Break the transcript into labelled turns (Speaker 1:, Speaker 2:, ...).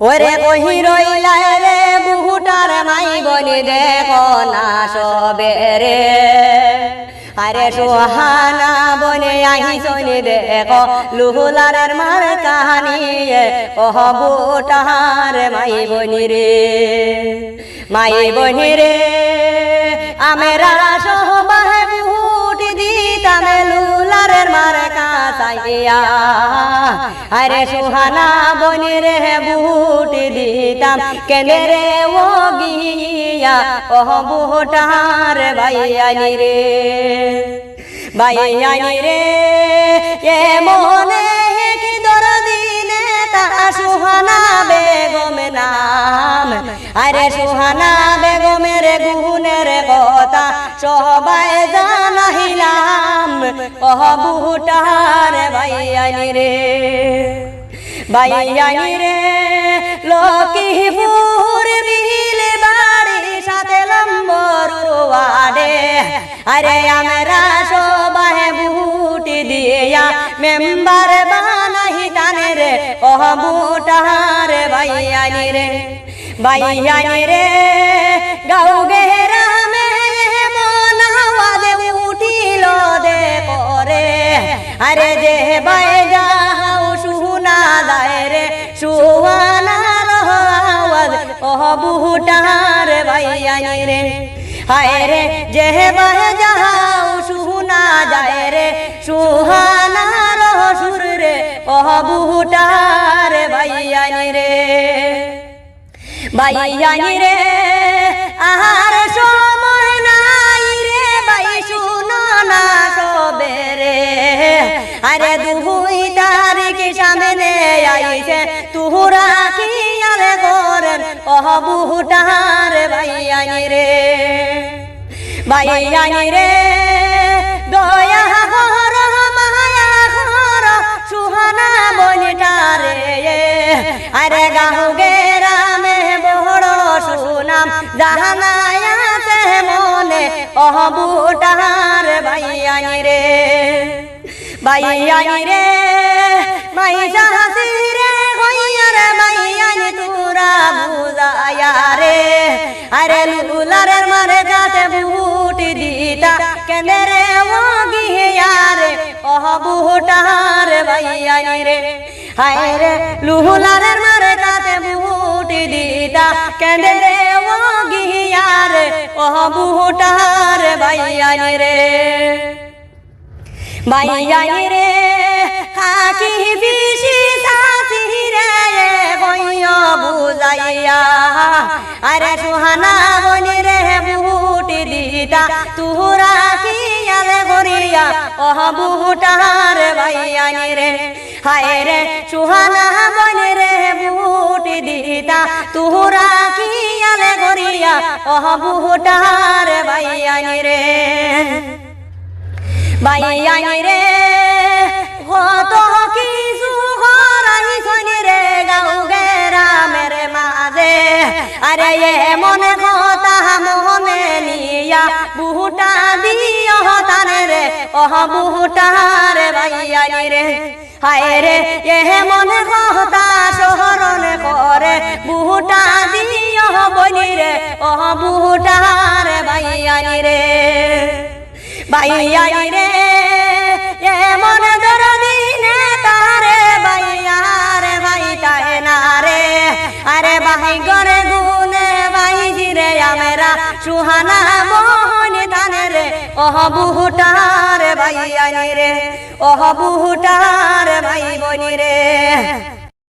Speaker 1: ওরে কহি রইলাই রে বুহুটার মাই বলি দেখো না সবে রে আরে সোহানা বনে আহিছনি দেখো লুহুলারের মার কাহানি ওহ বুটার মাই বনি রে আমেরা সবাই বুট দিতামে লুলারের মার কাছাইয়া আরে সোহানা বনি রে বুট দিতাম কেনে রে ও গিয়া ওহ বুটার ভাইয়ানি রে ভাইয়ানি রে এ মনে কি দরদিনে তা সোহানা বেগম নাম আরে সোহানা বেগমের গুণের কথা সবাই জানাইলাম ওহ বুটার ভাইয়ানি রে ভাইয়ানি রে লক্ষ্মীপুর বিল বাড়ি সাথে লম্বর ওয়াডে আরে আমরা সবাই বুট দিয়া মেম্বার বানাই টানে রে ওহ বুটার ভাইয়ানি রে ভাইয়ানি রে গাও গেরামে মনাওয়াজ উঠিল দে পরে আরে যে বাই যাও শুনা যায় রে সুহানার আওয়াজ ওহ বুটার ভাইয়ানি রে হায় রে যে বাই যাও শুনা যায় রে সুহানার সুর রে ওহ বুটার ভাইয়ানি রে ভাইয়ানি রে আহার সময় নাই রে ভাই শুনো না সবে রে আরে দুই তারিখ সামনে আইছে তুহরা কি আরে করেন ওহ বুটার ভাইয়ানি রে ভাইয়ানি রে দয়া কর মায়া কর সুহানা বনিটারে আরে গাও গেরামে বড় সুনাম জানায়াতে মনে ওহ বুটার ভাইয়ানি রে ভাইয়ানি রে মাই সাহসি রে কইয়ার ভাইয়ানি তুরা বুঝায়া রে আরে লুলারের মারে কাছে বুট দিতা কেনে রে ও গিয়া রে ওহ বুটার ভাইয়ানি রে হায় রে লুলারের মারে কাছে বুট দিতা কেনে রে ও গিয়া রে ওহ বুটার ভাইয়ানি রে ভাইয়ানি রে খাকি বিশি সাথী রে কইয়া বুঝাইয়া আরে সুহানা বনি রে বুট দিতা তুহরা কি আলে করিয়া ওহ বুটার ভাইয়ানি রে হায় রে সুহানা বনি রে বুট দিতা তুহরা কি আলে করিয়া ওহ বুটার ভাইয়ানি রে ভাইয়ানি রে কত কিছু করাইছনি রে গাও গেরামের মাঝে আরে মনে কথা মনে নিয়া বুটা দিও তানে রে ওহ বুটার ভাইয়ানি রে হায় রে মনে কথা স্মরণ করে বুটা দিও বনি রে ওহ বুটার ভাইয়ানি রে ভাইয়ানি রে এমন দরদিনে তারে ভাইয়ারে ভাই তাই না রে আরে ভাই গরে গুনে ভাইজি রে আমরা সুহানা বনি তানে রে ওহ বুটার ভাইয়ানি রে ওহ বুটার ভাই বনি রে।